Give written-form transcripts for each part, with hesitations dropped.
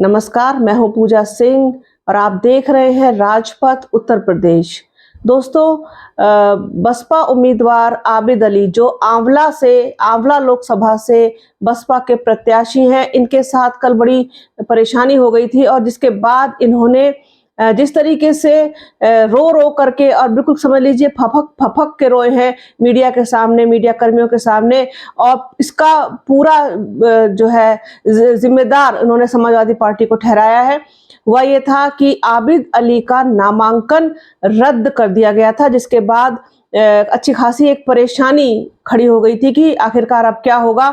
नमस्कार, मैं हूं पूजा सिंह और आप देख रहे हैं राजपथ उत्तर प्रदेश। दोस्तों, बसपा उम्मीदवार आबिद अली जो आंवला लोकसभा से बसपा के प्रत्याशी हैं, इनके साथ कल बड़ी परेशानी हो गई थी और जिसके बाद इन्होंने जिस तरीके से रो रो करके और बिल्कुल समझ लीजिए फपक फपक के रोए हैं मीडिया के सामने, मीडिया कर्मियों के सामने, और इसका पूरा जो है जिम्मेदार उन्होंने समाजवादी पार्टी को ठहराया है। वह ये था कि आबिद अली का नामांकन रद्द कर दिया गया था, जिसके बाद अच्छी खासी एक परेशानी खड़ी हो गई थी कि आखिरकार अब क्या होगा,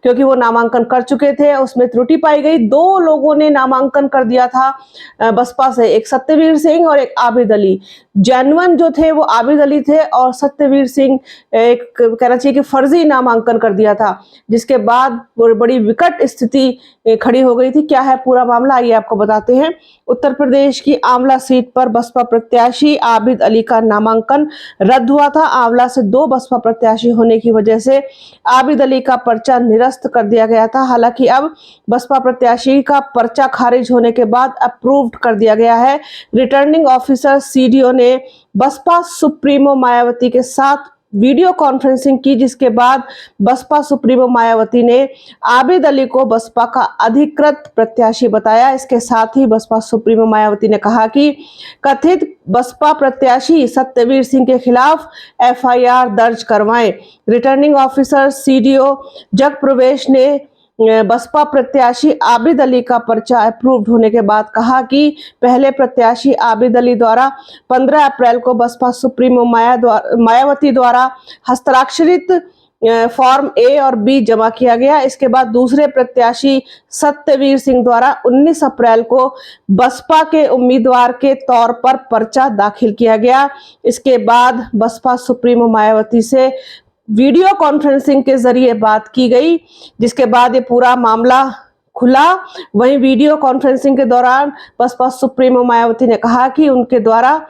क्योंकि वो नामांकन कर चुके थे, उसमें त्रुटि पाई गई। दो लोगों ने नामांकन कर दिया था बसपा से, एक सत्यवीर सिंह और एक आबिद अली। जेन्युइन जो थे वो आबिद अली थे और सत्यवीर सिंह एक कहना चाहिए कि फर्जी नामांकन कर दिया था, जिसके बाद बड़ी विकट स्थिति खड़ी हो गई थी। क्या है पूरा मामला, आइए आपको बताते हैं। उत्तर प्रदेश की आंवला सीट पर बसपा प्रत्याशी आबिद अली का नामांकन रद्द हुआ था। आंवला से दो बसपा प्रत्याशी होने की वजह से आबिद अली का पर्चा निरस्त कर दिया गया था। हालांकि अब बसपा प्रत्याशी का पर्चा खारिज होने के बाद अप्रूव्ड कर दिया गया है। रिटर्निंग ऑफिसर सीडीओ ने बसपा सुप्रीमो मायावती के साथ वीडियो कॉन्फ्रेंसिंग की, जिसके बाद बसपा सुप्रीमो मायावती ने आबिद अली को बसपा का अधिकृत प्रत्याशी बताया। इसके साथ ही बसपा सुप्रीमो मायावती ने कहा कि कथित बसपा प्रत्याशी सत्यवीर सिंह के खिलाफ एफआईआर दर्ज करवाएं। रिटर्निंग ऑफिसर सीडीओ जगप्रवेश ने बसपा प्रत्याशी आबिद अली का पर्चा अप्रूव्ड होने के बाद कहा कि पहले प्रत्याशी आबिद अली द्वारा 15 अप्रैल को बसपा सुप्रीमो मायावती द्वारा हस्ताक्षरित फॉर्म ए और बी जमा किया गया। इसके बाद दूसरे प्रत्याशी सत्यवीर सिंह द्वारा 19 अप्रैल को बसपा के उम्मीदवार के तौर पर पर्चा दाखिल किया गया। इसके बाद बसपा सुप्रीमो मायावती से वीडियो कॉन्फ्रेंसिंग के जरिए बात की गई, जिसके बाद ये पूरा मामला खुला। वहीं वीडियो कॉन्फ्रेंसिंग के दौरान बसपा सुप्रीमो मायावती ने कहा कि उनके द्वारा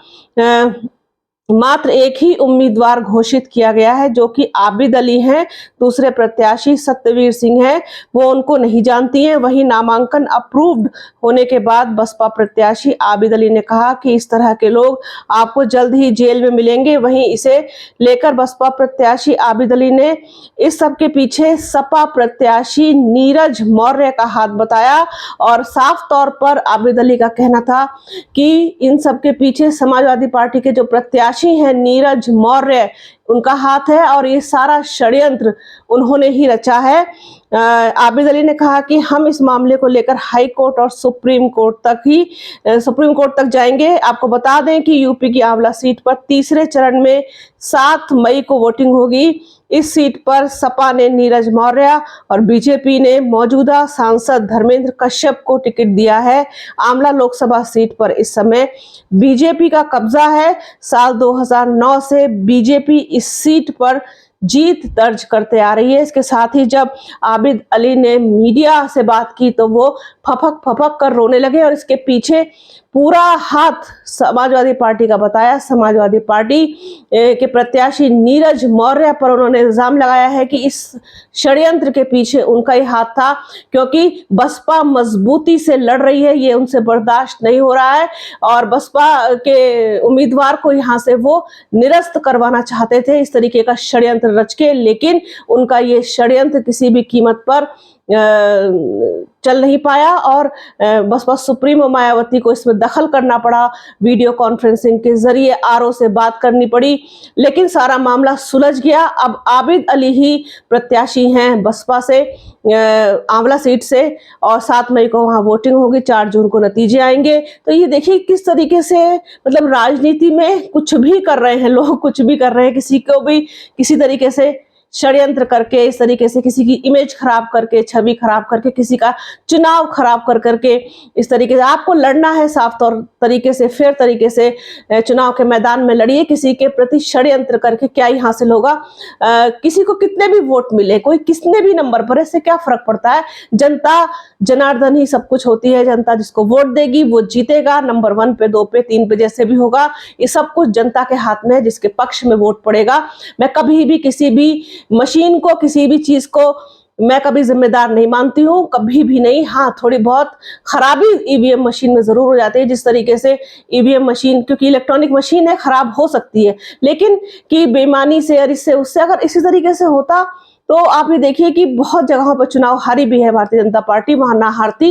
मात्र एक ही उम्मीदवार घोषित किया गया है, जो कि आबिद अली हैं। दूसरे प्रत्याशी सत्यवीर सिंह हैं, वो उनको नहीं जानती हैं। वहीं नामांकन अप्रूव्ड होने के बाद बसपा प्रत्याशी आबिद अली ने कहा कि इस तरह के लोग आपको जल्द ही जेल में मिलेंगे। वहीं इसे लेकर बसपा प्रत्याशी आबिद अली ने इस सब के पीछे सपा प्रत्याशी नीरज मौर्य का हाथ बताया और साफ तौर पर आबिद अली का कहना था कि इन सब के पीछे समाजवादी पार्टी के जो प्रत्याशी हैं नीरज मौर्य, उनका हाथ है और ये सारा षड्यंत्र उन्होंने ही रचा है। आबिद अली ने कहा कि हम इस मामले को लेकर हाई कोर्ट और सुप्रीम कोर्ट तक जाएंगे। आपको बता दें कि यूपी की आंवला सीट पर तीसरे चरण में 7 मई को वोटिंग होगी। इस सीट पर सपा ने नीरज मौर्य और बीजेपी ने मौजूदा सांसद धर्मेंद्र कश्यप को टिकट दिया है। आंवला लोकसभा सीट पर इस समय बीजेपी का कब्जा है। साल 2009 से बीजेपी इस सीट पर जीत दर्ज करते आ रही है। इसके साथ ही जब आबिद अली ने मीडिया से बात की तो वो फपक फपक कर रोने लगे और इसके पीछे पूरा हाथ समाजवादी पार्टी का बताया। समाजवादी पार्टी के प्रत्याशी नीरज मौर्य पर उन्होंने इल्जाम लगाया है कि इस षड्यंत्र के पीछे उनका ही हाथ था, क्योंकि बसपा मजबूती से लड़ रही है, ये उनसे बर्दाश्त नहीं हो रहा है और बसपा के उम्मीदवार को यहाँ से वो निरस्त करवाना चाहते थे इस तरीके का षड्यंत्र रच के। लेकिन उनका ये षड्यंत्र किसी भी कीमत पर चल नहीं पाया और बसपा सुप्रीमो मायावती को इसमें दखल करना पड़ा। वीडियो कॉन्फ्रेंसिंग के जरिए आरओ से बात करनी पड़ी, लेकिन सारा मामला सुलझ गया। अब आबिद अली ही प्रत्याशी हैं बसपा से आंवला सीट से और 7 मई को वहां वोटिंग होगी, 4 जून को नतीजे आएंगे। तो ये देखिए किस तरीके से मतलब राजनीति में कुछ भी कर रहे हैं लोग, कुछ भी कर रहे हैं, किसी को भी किसी तरीके से षड्यंत्र करके, इस तरीके से किसी की इमेज खराब करके, छवि खराब करके, किसी का चुनाव खराब कर करके, इस तरीके से आपको लड़ना है साफ तौर तरीके से, फेयर तरीके से चुनाव के मैदान में लड़िए। किसी के प्रति षड्यंत्र करके क्या ही हासिल होगा? किसी को कितने भी वोट मिले, कोई किसने भी नंबर पर, इससे क्या फर्क पड़ता है? जनता जनार्दन ही सब कुछ होती है। जनता जिसको वोट देगी वो जीतेगा, नंबर 1 पे, 2 पे, 3 पे, जैसे भी होगा। ये सब कुछ जनता के हाथ में है, जिसके पक्ष में वोट पड़ेगा। मैं कभी भी किसी भी मशीन को, किसी भी चीज को मैं कभी जिम्मेदार नहीं मानती हूँ, कभी भी नहीं। हाँ, थोड़ी बहुत खराबी ईवीएम मशीन में जरूर हो जाती है, जिस तरीके से ईवीएम मशीन, क्योंकि इलेक्ट्रॉनिक मशीन है, खराब हो सकती है, लेकिन कि बेईमानी से और इससे उससे अगर इसी तरीके से होता तो आप ये देखिए कि बहुत जगहों पर चुनाव हारी भी है भारतीय जनता पार्टी, वहां ना हारती।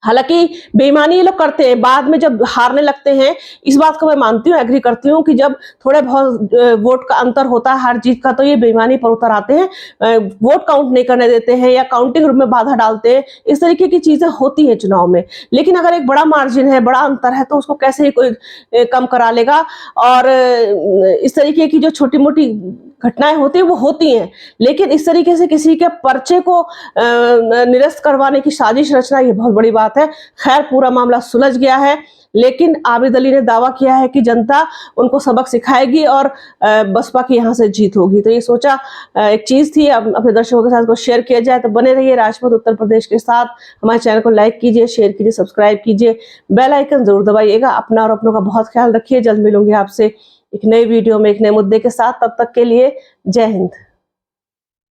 हालांकि बेईमानी ये लोग करते हैं, बाद में जब हारने लगते हैं, इस बात को मैं मानती हूँ, एग्री करती हूँ कि जब थोड़े बहुत वोट का अंतर होता है हर जीत का, तो ये बेईमानी पर उतर आते हैं, वोट काउंट नहीं करने देते हैं या काउंटिंग रूम में बाधा डालते हैं। इस तरीके की चीजें होती हैं चुनाव में। लेकिन अगर एक बड़ा मार्जिन है, बड़ा अंतर है, तो उसको कैसे ही कोई कम करा लेगा। और इस तरीके की जो छोटी मोटी घटनाएं होती है वो होती हैं, लेकिन इस तरीके से किसी के पर्चे को निरस्त करवाने की साजिश रचना, ये बहुत बड़ी बात है। खैर, पूरा मामला सुलझ गया है, लेकिन आबिद अली ने दावा किया है कि जनता उनको सबक सिखाएगी और बसपा की यहां से जीत होगी। तो ये सोचा एक चीज थी, अब अपने दर्शकों के साथ को शेयर किया जाए। तो बने रहिए राजपथ उत्तर प्रदेश के साथ। हमारे चैनल को लाइक कीजिए, शेयर कीजिए, सब्सक्राइब कीजिए, बेल आइकन जरूर दबाइएगा। अपना और अपनों का बहुत ख्याल रखिए। जल्द मिलूंगी आपसे एक नई वीडियो में एक नए मुद्दे के साथ। तब तक के लिए जय हिंद।